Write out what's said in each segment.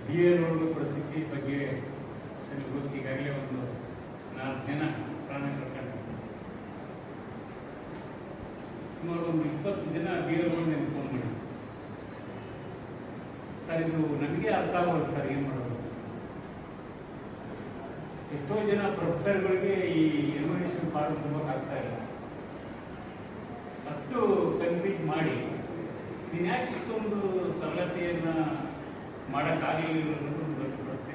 DA ಪರಿಸ್ಥಿತಿ ಬಗ್ಗೆ ನನಗೆ ಗೊತ್ತು. ಈಗಾಗಲೇ ಒಂದು 4 ಜನ ಪ್ರಾಣ ಕಳ್ಕೊಂಡು ಸುಮಾರು ಒಂದು 20 ಜನ ಡಿಎ ನನಗೆ ಫೋನ್ ಮಾಡಿದ್ರು. ಸರ್ ಇದು ನನಗೆ ಅರ್ಥ ಆಗೋದು ಸರ್, ಏನು ಮಾಡೋದು. ಎಷ್ಟೋ ಜನ ಪ್ರೊಫೆಸರ್ಗಳಿಗೆ ಈ ಎನ್ಯುಮರೇಷನ್ ಫಾರ್ಮ್ ತುಂಬಕ್ಕೆ ಆಗ್ತಾ ಇಲ್ಲ. ಅಷ್ಟು ಕನ್ಫ್ಯೂಸ್ ಮಾಡಿ ಇದನ್ನ ಯಾಕೆ ಇಷ್ಟೊಂದು ಸರಳತೆಯನ್ನ ಮಾಡೋಕ್ಕಾಗಲಿಲ್ಲ ಅನ್ನೋದು ಒಂದು ದೊಡ್ಡ ಪ್ರಶ್ನೆ.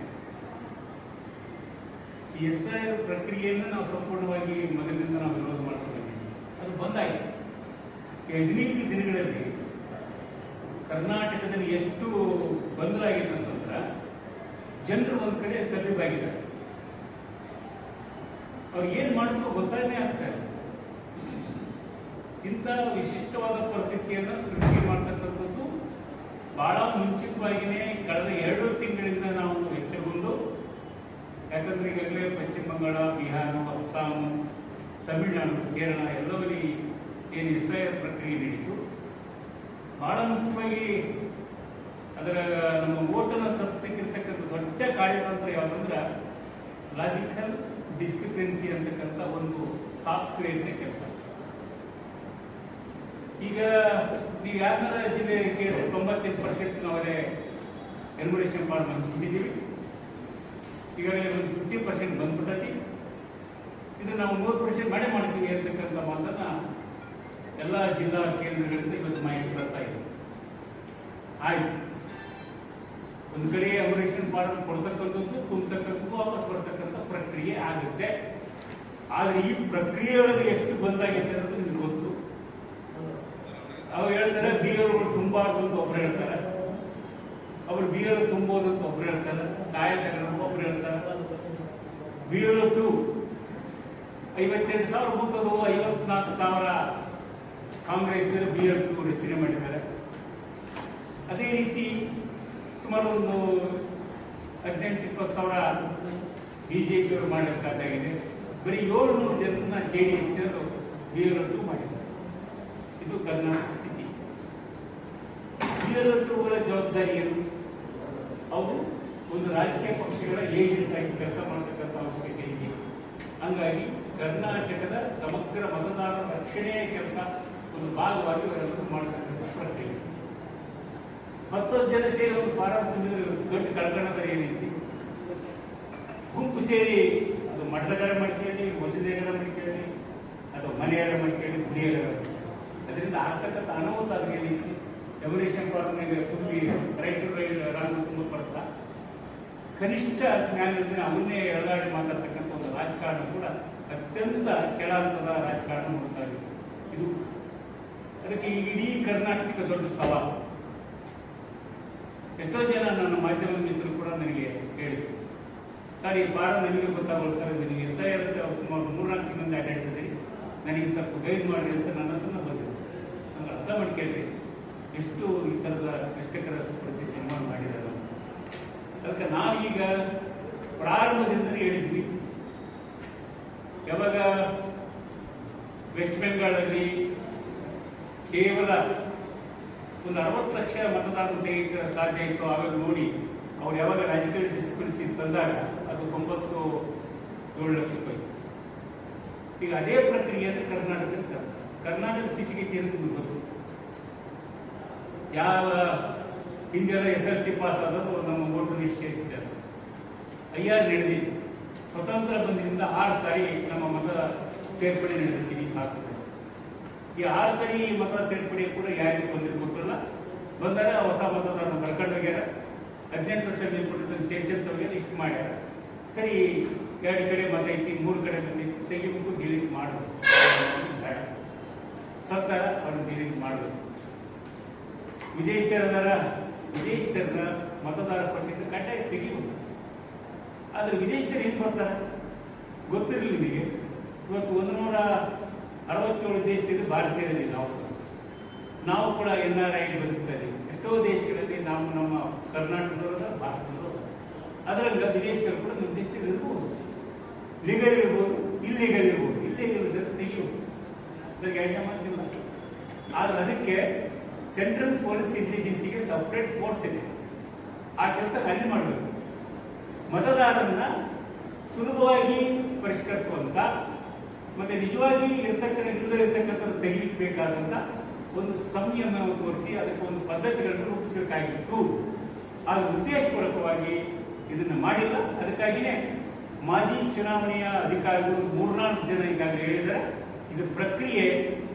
ಈ SIR ಪ್ರಕ್ರಿಯೆಯನ್ನು ನಾವು ಸಂಪೂರ್ಣವಾಗಿ ಮೊದಲಿನಿಂದ ನಾವು ವಿರೋಧ ಮಾಡ್ಕೊಂಡಿದ್ದೀವಿ. ಅದು ಬಂದಾಯಿತು. 15 ದಿನಗಳಲ್ಲಿ ಕರ್ನಾಟಕದಲ್ಲಿ ಎಷ್ಟು ಗೊಂದಲ ಆಗಿದೆ ಅಂತಂದ್ರೆ ಜನರು ಒಂದ್ ಕಡೆ ತಬ್ಬಿಬಾಗಿದ್ದಾರೆ. ಅವ್ರು ಏನ್ ಮಾಡಬೇಕು ಗೊತ್ತಾಗನೇ ಆಗ್ತಾರೆ. ಇಂಥ ವಿಶಿಷ್ಟವಾದ ಪರಿಸ್ಥಿತಿಯನ್ನು ಸೃಷ್ಟಿ ಮಾಡ್ತಕ್ಕಂಥದ್ದು ಬಹಳ ಮುಂಚಿತವಾಗಿಯೇ ಕಳೆದ 2 ತಿಂಗಳಿಂದ ನಾವು ಎಚ್ಚರಗೊಂಡು, ಯಾಕಂದ್ರೆ ಈಗಾಗಲೇ ಪಶ್ಚಿಮ ಬಂಗಾಳ, ಬಿಹಾರ, ಅಸ್ಸಾಂ, ತಮಿಳುನಾಡು, ಕೇರಳ ಎಲ್ಲವಲ್ಲಿ ಏನು SIR ಪ್ರಕ್ರಿಯೆ ನಡೀತು. ಬಹಳ ಮುಖ್ಯವಾಗಿ ಅದರ ನಮ್ಮ ಓಟನ್ನು ತಪ್ಪಿಸಕ್ಕಿರ್ತಕ್ಕಂಥ ದೊಡ್ಡ ಕಾರ್ಯತಂತ್ರ ಯಾವುದಂದ್ರೆ ಲಾಜಿಕಲ್ ಡಿಸ್ಕ್ರಿಪೆನ್ಸಿ ಅಂತಕ್ಕಂಥ ಒಂದು ಸಾಫ್ಟ್ವೇರ್ನ ಕೆಲಸ. ಈಗ ನೀವು ಯಾರ ಜಿಲ್ಲೆ ಕೇಳಿದ್ರೆ 98% ನಾವೇ ಎನ್ಯುಮರೇಷನ್ ಫಾರ್ಮ್ ಹಂಚ್ಕೊಂಡಿದ್ದೀವಿ. ಈಗಾಗಲೇ ಒಂದು 50% ಬಂದ್ಬಿಟ್ಟತಿ. ಇದು ನಾವು 100% ಮಾಡೇ ಮಾಡ್ತೀವಿ ಅಂತಕ್ಕಂಥ ಮಾತನ್ನ ಎಲ್ಲ ಜಿಲ್ಲಾ ಕೇಂದ್ರಗಳಿಂದ ಇವತ್ತು ಮಾಹಿತಿ ಬರ್ತಾ ಇದೆ. ಆಯ್ತು, ಒಂದು ಕಡೆ ಎನ್ಯುಮರೇಷನ್ ಫಾರ್ಮ್ ಕೊಡ್ತಕ್ಕಂಥದ್ದು, ತುಂಬತಕ್ಕಂಥದ್ದು, ವಾಪಸ್ ಬರ್ತಕ್ಕಂಥ ಪ್ರಕ್ರಿಯೆ ಆಗುತ್ತೆ. ಆದ್ರೆ ಈ ಪ್ರಕ್ರಿಯೆ ಒಳಗೆ ಎಷ್ಟು ಬಂದಾಗಿದೆ ಅನ್ನೋದು ನಿಮ್ಗೆ ಗೊತ್ತು. ಅವ್ರು ಹೇಳ್ತಾರೆ BLOಗಳು ತುಂಬಾರ್ದು ಅಂತ ಒಬ್ರು ಹೇಳ್ತಾರೆ, ಅವ್ರು BLO ತುಂಬೋದು ಅಂತ ಒಬ್ರು ಹೇಳ್ತಾರೆ, ಸಹಾಯಕ ಒಬ್ರು ಹೇಳ್ತಾರೆ. BLO 2 52,000 ಬೂತದು, 54,000 ಕಾಂಗ್ರೆಸ್ BLO 2 ರಚನೆ ಮಾಡಿದ್ದಾರೆ. ಅದೇ ರೀತಿ ಸುಮಾರು ಒಂದು 18-20,000 BJP ಅವರು ಮಾಡಬೇಕಾಗಿದೆ. ಬರೀ 700 ಜನರನ್ನ JDS BLO 2 ಮಾಡಿದ್ದಾರೆ. ಇದು ಕರ್ನಾಟಕ ಸ್ಥಿತಿ. BLO 2ಗಳ ಜವಾಬ್ದಾರಿ ಏನು? ಅವರು ಒಂದು ರಾಜಕೀಯ ಪಕ್ಷಗಳ ಏಜೆಂಟ್ ಆಗಿ ಕೆಲಸ ಮಾಡತಕ್ಕಂಥ ಅವಶ್ಯಕತೆ ಇದೆ. ಹಂಗಾಗಿ ಕರ್ನಾಟಕದ ಸಮಗ್ರ ಮತದಾರರ ರಕ್ಷಣೆಯ ಕೆಲಸ ಒಂದು ಭಾಗವಾಗಿ ಅವರೆಲ್ಲರೂ ಮಾಡತಕ್ಕಂಥ ಪ್ರಕ್ರಿಯೆ. 10 ಜನ ಸೇರಿ ಒಂದು ಫಾರಂ ದೊಡ್ಡ ಕಳ್ಕಣದ ಏನೈತಿ, ಗುಂಪು ಸೇರಿ ಅದು ಮಠದಗಾರ ಮಾಡ್ಕೊಳ್ಳಿ, ಮಸೀದಿಗಾರ ಮಾಡ್ಕೊಳ್ಳಿ, ಅಥವಾ ಮನೆಯಾರ ಮಾಡ್ಕೊಳ್ಳಿ, ಗುಡಿಯಾರ, ಅದರಿಂದ ಆಗ್ತಕ್ಕಂಥ ಅನಾಹುತ ಅದ್ರ ಏನೈತಿ. ಎನ್ಯುಮರೇಷನ್ ಫಾರ್ಮ್ನಾಗ ತುಂಬಿ ರಾಂಗ್ ತುಂಬ ಬರ್ತಾ ಕನಿಷ್ಠ ಜ್ಞಾನದಿಂದ ಅವನ್ನೇ ಎಳೆದಾಡಿ ಮಾತಾಡ್ತಕ್ಕಂಥ ಒಂದು ರಾಜಕಾರಣ ಕೂಡ ಅತ್ಯಂತ ಕೆಳಹಂತದ ರಾಜಕಾರಣ ಮಾಡ್ತಾ ಇದೆ. ಇದು ಅದಕ್ಕೆ ಇಡೀ ಕರ್ನಾಟಕಕ್ಕೆ ದೊಡ್ಡ ಸವಾಲು. ಎಷ್ಟೋ ಜನ ನನ್ನ ಮಾಧ್ಯಮ ಮಿತ್ರರು ಕೂಡ ನನಗೆ ಹೇಳಿದ್ರು, ಸರ್ ಈ ಫಾರಂ ನನಗೆ ಗೊತ್ತಾಗಲ್ಲ ಸರ್, ನನಗೆ SIR ಸುಮಾರು 3-4 ತಿಂಗಳಿಂದ ಅಡ್ಡಾಡ್ತಿದ್ದೀರಿ, ನನಗೆ ಸ್ವಲ್ಪ ಗೈಡ್ ಮಾಡಿ ಅಂತ ನನ್ನ ಹತ್ರ ಬಂದಿದ್ರು. ನನಗೆ ಅರ್ಥ ಮಾಡ್ಕೇಳ್ರಿ ಎಷ್ಟು ಈ ಥರದ ಕ್ಲಿಷ್ಟಕರ ಪರಿಸ್ಥಿತಿ ನಿರ್ಮಾಣ ಮಾಡಿದ್ದಾರೆ. ಅದಕ್ಕೆ ನಾವೀಗ ಪ್ರಾರಂಭದಿಂದಲೇ ಹೇಳಿದ್ವಿ, ಯಾವಾಗ ವೆಸ್ಟ್ ಬೆಂಗಾಳಲ್ಲಿ ಕೇವಲ ಒಂದು 60 ಲಕ್ಷ ಮತದಾರರು ತೆಗೆಯಕ್ಕೆ ಸಾಧ್ಯ ಇತ್ತು, ಆವಾಗ ನೋಡಿ ಅವ್ರು ಯಾವಾಗ ರಾಜಕೀಯ ಡಿಸ್ಕ್ರಿಪೆನ್ಸಿ ತಂದಾಗ ಅದು 97 ಲಕ್ಷ ರೂಪಾಯಿ. ಈಗ ಅದೇ ಪ್ರಕ್ರಿಯೆಯನ್ನು ಕರ್ನಾಟಕ ಸ್ಥಿತಿಗತಿ ಅಂತ ಗೊತ್ತು. ಯಾವ ಹಿಂದೆಲ್ಲ SLC ಪಾಸ್ ಆದರೂ ನಮ್ಮ ಓಟು ನಿಶ್ಚಯಿಸಿದ್ದಾರೆ. IR ನಡೆದಿದ್ದು ಸ್ವತಂತ್ರ ಬಂದಿನಿಂದ 6 ಸಾರಿ ನಮ್ಮ ಮತ ಸೇರ್ಪಡೆ ನಡೆದಿದ್ದೀವಿ. ಈ 6 ಸಾರಿ ಮತ ಸೇರ್ಪಡೆ ಕೂಡ ಯಾರಿಗೂ ತೊಂದರೆ ಕೊಟ್ಟಿಲ್ಲ. ಬಂದಾಗ ಹೊಸ ಮತದಾರರು ಕರ್ಕೊಂಡು ಹೋಗ್ಯಾರ, 18 ವರ್ಷ ಮೇಲ್ಪಟ್ಟಿದ್ದನ್ನು ಸೇರಿಸಿರ್ತವ್ರಿಗೆ ಇಷ್ಟು ಮಾಡ್ಯಾರ. ಸರಿ, 2 ಕಡೆ ಮತ ಐತಿ, 3 ಕಡೆ ಬಂದೈತಿ, ತೆಗಿಬೇಕು, ಡಿಲೀಟ್ ಮಾಡೋದು. ಸರ್ಕಾರ ಅವ್ರನ್ನ ಡಿಲೀಟ್ ಮಾಡೋದು. ವಿದೇಶಿಯರ ಮತದಾರ ಪಟ್ಟಿಯಿಂದ ಕಡ್ಡಾಯ ತೆಗಿಬಹುದು. ಆದ್ರೆ ವಿದೇಶಿಯರು ಏನ್ ಮಾಡ್ತಾರೆ ಗೊತ್ತಿರಲಿಲ್ಲ ನಿಮಗೆ. ಇವತ್ತು 167 ದೇಶದಲ್ಲಿ ಭಾರತೀಯರಲ್ಲಿ ನಾವು ಕೂಡ NRI ಬದುಕ್ತಾ ಇದ್ದೀವಿ. ಎಷ್ಟೋ ದೇಶಗಳಲ್ಲಿ ನಾವು ನಮ್ಮ ಕರ್ನಾಟಕದವರ, ಭಾರತದವರು, ಅದರಲ್ಲಿ ವಿದೇಶಿಯರು ಕೂಡ ನಮ್ಮ ದೇಶದಲ್ಲಿ ಇರ್ಬೋದು. ಲೀಗಲ್ ಇರ್ಬೋದು, ಇಲ್ಲಿಗಲ್ ಇರ್ಬೋದು. ಇಲ್ಲಿಗಲ್ ತೆಗಿಬಹುದು, ಅದಕ್ಕೆ ಯೋಚನೆ ಮಾಡ್ತಿಲ್ಲ. ಆದ್ರೆ ಅದಕ್ಕೆ ಸೆಂಟ್ರಲ್ ಪೊಲೀಸ್ ಇಂಟೆಲಿಜೆನ್ಸಿಗೆ ಸಪರೇಟ್ ಫೋರ್ಸ್ ಇದೆ. ಆ ಕೆಲಸ ಅಲ್ಲಿ ಮಾಡಬೇಕು. ಮತದಾರರನ್ನ ಸುಲಭವಾಗಿ ಪರಿಷ್ಕರಿಸುವಂತ ಮತ್ತೆ ನಿಜವಾಗಿ ಇರತಕ್ಕಂಥದ್ದು ತೆಗಿಬೇಕಾದಂತ ಒಂದು ಸಂಯಮವನ್ನು ತೋರಿಸಿ ಅದಕ್ಕೆ ಒಂದು ಪದ್ಧತಿಗಳನ್ನು ರೂಪಿಸಬೇಕಾಗಿತ್ತು. ಆದ ಉದ್ದೇಶಪೂರ್ವಕವಾಗಿ ಇದನ್ನು ಮಾಡಿಲ್ಲ. ಅದಕ್ಕಾಗಿಯೇ ಮಾಜಿ ಚುನಾವಣೆಯ ಅಧಿಕಾರಿಗಳು 3-4 ಜನ ಈಗಾಗಲೇ ಹೇಳಿದರೆ ಇದು ಪ್ರಕ್ರಿಯೆ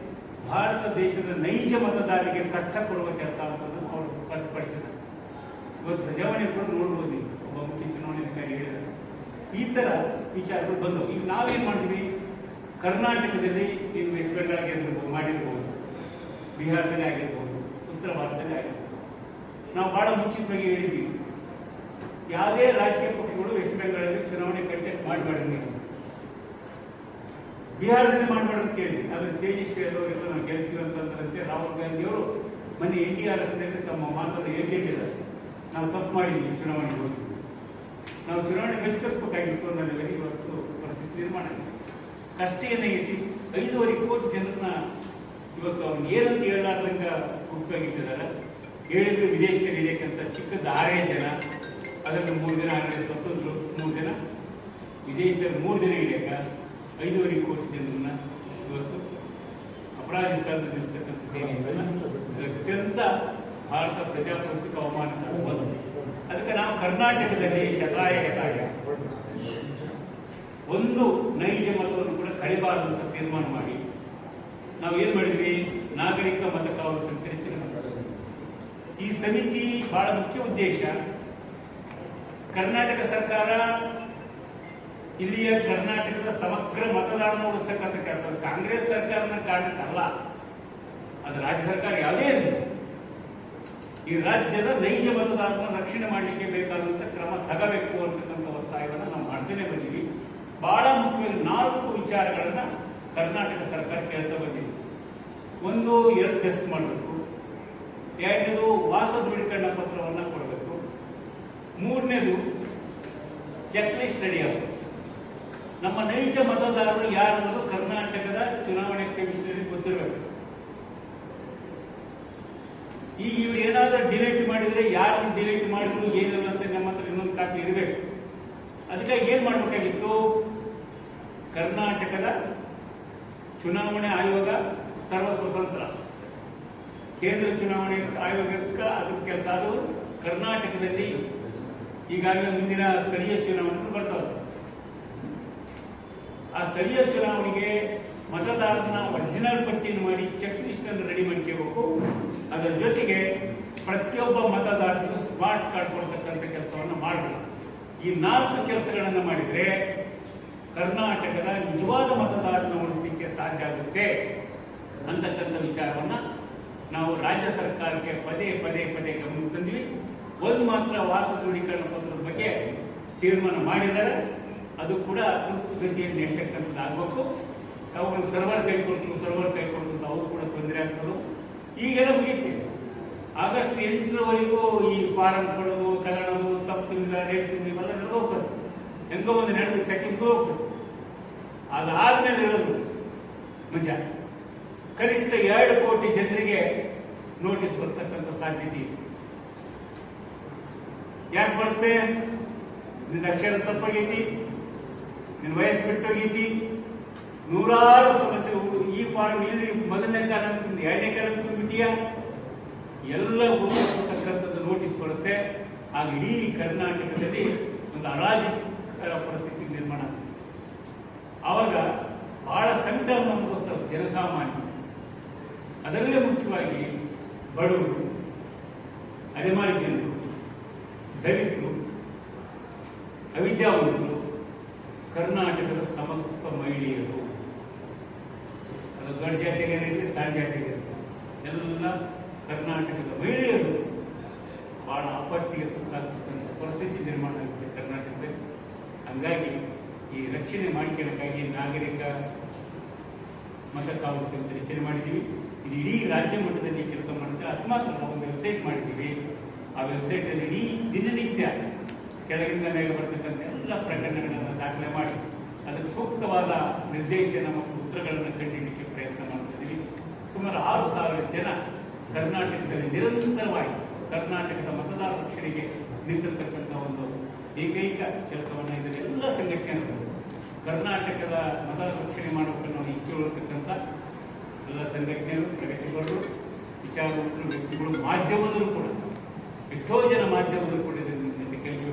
ಭಾರತ ದೇಶದ ನೈಜ ಮತದಾರರಿಗೆ ಕಷ್ಟ ಕೊಡುವ ಕೆಲಸ ಅಂತ ಅವರು ಸ್ಪಷ್ಟಪಡಿಸಿದ್ದಾರೆ. ಇವತ್ತು ಪ್ರಜಾವಾಣಿ ಕೂಡ ನೋಡ್ಬೋದು, ಒಬ್ಬ ಮುಖ್ಯ ಚುನಾವಣಾಧಿಕಾರಿ ಹೇಳಿದ್ದಾರೆ ಈ ತರ ವಿಚಾರಗಳು ಬಂದವು. ಈಗ ನಾವೇನ್ ಮಾಡಿದ್ವಿ, ಕರ್ನಾಟಕದಲ್ಲಿ ನೀವು ವೆಸ್ಟ್ ಬೆಂಗಾಲ್ಗೆ ಮಾಡಿರ್ಬೋದು, ಬಿಹಾರದಲ್ಲಿ ಆಗಿರ್ಬೋದು, ಉತ್ತರ ಭಾರತದಲ್ಲಿ ಆಗಿರ್ಬೋದು. ನಾವು ಬಹಳ ಮುಂಚಿತವಾಗಿ ಹೇಳಿದ್ವಿ, ಯಾವುದೇ ರಾಜಕೀಯ ಪಕ್ಷಗಳು ವೆಸ್ಟ್ ಬೆಂಗಾಲಲ್ಲಿ ಚುನಾವಣೆ ಕಂಟೆಸ್ಟ್ ಮಾಡಬೇಡ್ರಿ, ಬಿಹಾರದಲ್ಲಿ ಮಾಡಬೇಡ ಅಂತ ಹೇಳಿದ್ವಿ. ಆದ್ರೆ ತೇಜಸ್ವಿ ಅವರೆಲ್ಲ ನಾವು ಗೆಲ್ತೀವಿ ಅಂತಂದ್ರಂತೆ ರಾಹುಲ್ ಗಾಂಧಿ ಅವರು ಮೊನ್ನೆ NDRF ತಮ್ಮ ಮಾತನ್ನು ಹೇಳಿಲ್ಲ, ನಾವು ತಪ್ಪು ಮಾಡಿದ್ವಿ, ಚುನಾವಣೆಗೆ ಹೋಗಿ ನಾವು ಚುನಾವಣೆ ಬಹಿಷ್ಕರಿಸಬೇಕಾಗಿತ್ತು ಅನ್ನೋದೆಲ್ಲ ಇವತ್ತು ಪರಿಸ್ಥಿತಿ ನಿರ್ಮಾಣ ಆಗಿದೆ. ಕಷ್ಟ ಏನಾಗೈತಿ, 5.5 ಕೋಟಿ ಜನರನ್ನ ಇವತ್ತು ಅವ್ರು ಏನಂತ ಹೇಳಲಾರ್ದಂಗ ಗುಪ್ತಾಗಿಟ್ಟಿದ್ದಾರೆ. ಹೇಳಿದ್ರು ವಿದೇಶದಲ್ಲಿ ಇಡಬೇಕಂತ ಸಿಕ್ಕದ 6 ಜನ, ಅದರಲ್ಲಿ 3 ಜನ ಸ್ವತಂತ್ರ, 3 ಜನ ವಿದೇಶದಲ್ಲಿ 3 ಜನ ಹಿಡಿಯಕ 5.5 ಕೋಟಿ ಜನರನ್ನ ಇವತ್ತು ಅಪರಾಧಿ ಸ್ಥಾನದಲ್ಲಿ ನಿಲ್ಲಿಸ್ತಕ್ಕಂಥದ್ದು ಅತ್ಯಂತ ಭಾರತ ಪ್ರಜಾಪ್ರಭುತ್ವಕ್ಕೆ ಅವಮಾನ. ಅದಕ್ಕೆ ನಾವು ಕರ್ನಾಟಕದಲ್ಲಿ ಶತಾಯ ಒಂದು ನೈಜ ಮತವನ್ನು ಕೂಡ ಕಡಿಬಾರದು ಅಂತ ತೀರ್ಮಾನ ಮಾಡಿ ನಾವು ಏನ್ ಮಾಡಿದ್ವಿ, ನಾಗರಿಕ ಮತ ಕಾವಲು ಸಮಿತಿ ರಚನೆ ಮಾಡಿದ್ವಿ. ಈ ಸಮಿತಿ ಬಹಳ ಮುಖ್ಯ ಉದ್ದೇಶ, ಕರ್ನಾಟಕ ಸರ್ಕಾರ ಇಲ್ಲಿಯ ಕರ್ನಾಟಕದ ಸಮಗ್ರ ಮತದಾನ ಉಳಿಸ್ತಕ್ಕಂಥ ಕೆಲಸ. ಕಾಂಗ್ರೆಸ್ ಸರ್ಕಾರನ ಕಾರಣಕ್ಕಲ್ಲ, ಅದು ರಾಜ್ಯ ಸರ್ಕಾರ ಯಾವುದೇ ಇರಲಿ, ಈ ರಾಜ್ಯದ ನೈಜ ಮತದಾರರನ್ನು ರಕ್ಷಣೆ ಮಾಡಲಿಕ್ಕೆ ಬೇಕಾದಂತ ಕ್ರಮ ತಗಬೇಕು ಅಂತಕ್ಕಂಥ ಒತ್ತಾಯವನ್ನು ನಾವು ಮಾಡ್ತೇನೆ ಬಂದಿವಿ. ಬಹಳ ಮುಖ್ಯವಾಗಿ 4 ವಿಚಾರಗಳನ್ನ ಕರ್ನಾಟಕ ಸರ್ಕಾರ ಕೇಳ್ತಾ ಬಂದಿದೆ. ಒಂದು, 2 ಟೆಸ್ಟ್ ಮಾಡಬೇಕು. 2ನೇದು ವಾಸ ದೃಢೀಕರಣ ಪತ್ರವನ್ನ ಕೊಡಬೇಕು. 3ನೇದು ಚೆಕ್ ಲಿಸ್ಟ್ ರೆಡಿ ಆಗಬೇಕು. ನಮ್ಮ ನೈಜ ಮತದಾರರು ಯಾರು ಕರ್ನಾಟಕದ ಚುನಾವಣೆ ಕಮಿಷನರಿಗೆ ಗೊತ್ತಿರಬೇಕು. ಈಗ ಇವ್ರು ಏನಾದ್ರೂ ಡಿಲೀಟ್ ಮಾಡಿದ್ರೆ ಯಾರು ಡಿಲೀಟ್ ಮಾಡಿದ್ರು ಏನಿಲ್ಲ ಅಂತ ನಮ್ಮ ಹತ್ರ ಇನ್ನೊಂದು ಕಾಪಿ ಇರಬೇಕು. ಅದಕ್ಕಾಗಿ ಏನ್ ಮಾಡಬೇಕಾಗಿತ್ತು, ಕರ್ನಾಟಕದ ಚುನಾವಣೆ ಆಯೋಗ ಸರ್ವ ಸ್ವತಂತ್ರ, ಕೇಂದ್ರ ಚುನಾವಣೆ ಆಯೋಗಕ್ಕೆ ಅದ್ರ ಕೆಲಸ. ಅದು ಕರ್ನಾಟಕದಲ್ಲಿ ಈಗಾಗಲೇ ಮುಂದಿನ ಸ್ಥಳೀಯ ಚುನಾವಣೆ ಬರ್ತವೆ. ಆ ಸ್ಥಳೀಯ ಚುನಾವಣೆಗೆ ಮತದಾರನ ಒರಿಜಿನಲ್ ಪಟ್ಟಿಯನ್ನು ಮಾಡಿ ಚೆಕ್ ಲಿಸ್ಟ್ ಅನ್ನು ರೆಡಿ ಮಾಡ್ಕೋಬೇಕು. ಅದರ ಜೊತೆಗೆ ಪ್ರತಿಯೊಬ್ಬ ಮತದಾರನಿಗೂ ಸ್ಮಾರ್ಟ್ ಕಾರ್ಡ್ ಕೊಡ್ತಕ್ಕಂಥ ಕೆಲಸವನ್ನು ಮಾಡಬೇಕು. ಈ 4 ಕೆಲಸಗಳನ್ನು ಮಾಡಿದ್ರೆ ಕರ್ನಾಟಕದ ನಿಜವಾದ ಮತದಾರನ ಉಳಿಸಲಿಕ್ಕೆ ಸಾಧ್ಯ ಆಗುತ್ತೆ ಅಂತಕ್ಕಂಥ ವಿಚಾರವನ್ನ ನಾವು ರಾಜ್ಯ ಸರ್ಕಾರಕ್ಕೆ ಪದೇ ಗಮನ ತಂದ್ವಿ. ಒಂದು ಮಾತ್ರ ವಾಸ ದೃಢೀಕರಣ ಪತ್ರದ ಬಗ್ಗೆ ತೀರ್ಮಾನ ಮಾಡಿದ್ದಾರೆ, ಅದು ಕೂಡ ಗತಿಯಲ್ಲಿ ನೆಟ್ಟಕ್ಕಂಥದ್ದು ಆಗಬೇಕು. ಅವುಗಳು ಸರ್ವರ್ ಕೈ ಕೊಟ್ಟು ಅವು ಕೂಡ ತೊಂದರೆ ಆಗ್ತದೆ. ಈಗೆಲ್ಲ ಮುಗಿಯುತ್ತೆ. ಆಗಸ್ಟ್ 8ರವರೆಗೂ ಈ ಫಾರಂ ಕೊಡೋದು, ತಗೊಳ್ಳೋದು, ತಪ್ಪಿಂದ ರೇಟ್ ಇವೆಲ್ಲ ನಡೆದು ಹೋಗ್ತದೆ. ಹೆಂಗೋ ಒಂದು ನಡೆದು ಕಟ್ಟಿಂದು ಹೋಗ್ತದೆ. ಅದಾದ್ಮೇಲೆ ಇರೋದು ಮಜಾ. ಕನಿಷ್ಠ 2 ಕೋಟಿ ಜನರಿಗೆ ನೋಟಿಸ್ ಬರ್ತಕ್ಕಂಥ ಸಾಧ್ಯತೆ ಇದೆ. ಯಾಕೆ ಬರುತ್ತೆ? ನಿನ್ನ ಅಕ್ಷರ ತಪ್ಪಾಗೈತಿ, ನಿನ್ನ ವಯಸ್ಸು ಬಿಟ್ಟೋಗೈತಿ, ನೂರಾರು ಸಮಸ್ಯೆಗಳು. ಈ ಫಾರ್ಮ್ ಇಲ್ಲಿ 1ನೇ ಕಾಲಂ 2ನೇ ಕಾಲಂ ತುಂಬಿದೆಯಾ, ಎಲ್ಲ ಗೊತ್ತಿರ್ತಕ್ಕಂಥದ್ದು ನೋಟಿಸ್ ಬರುತ್ತೆ. ಆಗ ಇಡೀ ಕರ್ನಾಟಕದಲ್ಲಿ ಒಂದು ಅರಾಜಕರ ಪರಿಸ್ಥಿತಿ ನಿರ್ಮಾಣ ಆಗ್ತದೆ. ಆವಾಗ ಬಹಳ ಸಂಕಟವನ್ನು ಅನುಭವಿಸ್ತಾರೆ ಜನಸಾಮಾನ್ಯ. ಅದರಲ್ಲೇ ಮುಖ್ಯವಾಗಿ ಬಡವರು, ಅಲೆಮಾರಿ ಜನರು, ದಲಿತರು, ಅವಿದ್ಯಾವಂತರು, ಕರ್ನಾಟಕದ ಸಮಸ್ತ ಮಹಿಳೆಯರು, ಅದು ಗಂಡು ಜಾತಿಗೆ ಸಣ್ಣ ಜಾತಿಗೆ ಎಲ್ಲ ಕರ್ನಾಟಕದ ಮಹಿಳೆಯರು ಬಹಳ ಆಪತ್ತಿಗೆ ತುತ್ತಾಗ್ತಕ್ಕಂಥ ಪರಿಸ್ಥಿತಿ ನಿರ್ಮಾಣ ಆಗುತ್ತೆ ಕರ್ನಾಟಕದಲ್ಲಿ. ಹಂಗಾಗಿ ಈ ರಕ್ಷಣೆ ಮಾಡಿಕೊಳ್ಳಕ್ಕಾಗಿ ನಾಗರಿಕ ಮತ ಕಾವಲು ಸಮಿತಿ ರಚನೆ ಮಾಡಿದ್ದೀವಿ. ಇದು ಇಡೀ ರಾಜ್ಯ ಮಟ್ಟದಲ್ಲಿ ಕೆಲಸ ಮಾಡುತ್ತೆ. ಅಕಸ್ಮಾತ್ ನಾವು ಒಂದು ವೆಬ್ಸೈಟ್ ಮಾಡಿದ್ದೀವಿ. ಆ ವೆಬ್ಸೈಟ್ ಅಲ್ಲಿ ಇಡೀ ದಿನನಿತ್ಯ ಕೆಳಗಿಂದ ಮೇಲೆ ಬರ್ತಕ್ಕಂಥ ಎಲ್ಲ ಪ್ರಕರಣಗಳನ್ನು ದಾಖಲೆ ಮಾಡಿ ಅದಕ್ಕೆ ಸೂಕ್ತವಾದ ನಿರ್ದೇಶನ ಮತ್ತು ಉತ್ತರಗಳನ್ನು ಕಂಡುಹಿಡಿಯಲಿಕ್ಕೆ ಪ್ರಯತ್ನ ಮಾಡ್ತಿದ್ದೀವಿ. ಸುಮಾರು 6,000 ಜನ ಕರ್ನಾಟಕದಲ್ಲಿ ನಿರಂತರವಾಗಿ ಕರ್ನಾಟಕದ ಮತದಾರ ರಕ್ಷಣೆಗೆ ನಿಂತಿರ್ತಕ್ಕಂಥ ಒಂದು ಏಕೈಕ ಕೆಲಸವನ್ನು ಇದರ ಎಲ್ಲ ಸಂಘಟನೆಗಳು ಕರ್ನಾಟಕದ ಮತದಾರ ರಕ್ಷಣೆ ಮಾಡಬೇಕು ನಾವು ಇಚ್ಛೆಗಳಿರ್ತಕ್ಕಂಥ ಎಲ್ಲ ಸಂಘಟನೆಗಳು, ಪ್ರಗತಿಗಳು, ವಿಚಾರವಂತರು, ವ್ಯಕ್ತಿಗಳು, ಮಾಧ್ಯಮದವರು ಕೂಡ ಎಷ್ಟೋ ಜನ ಮಾಧ್ಯಮದವರು ಕೂಡ ಇದನ್ನು ಕೆಲಸ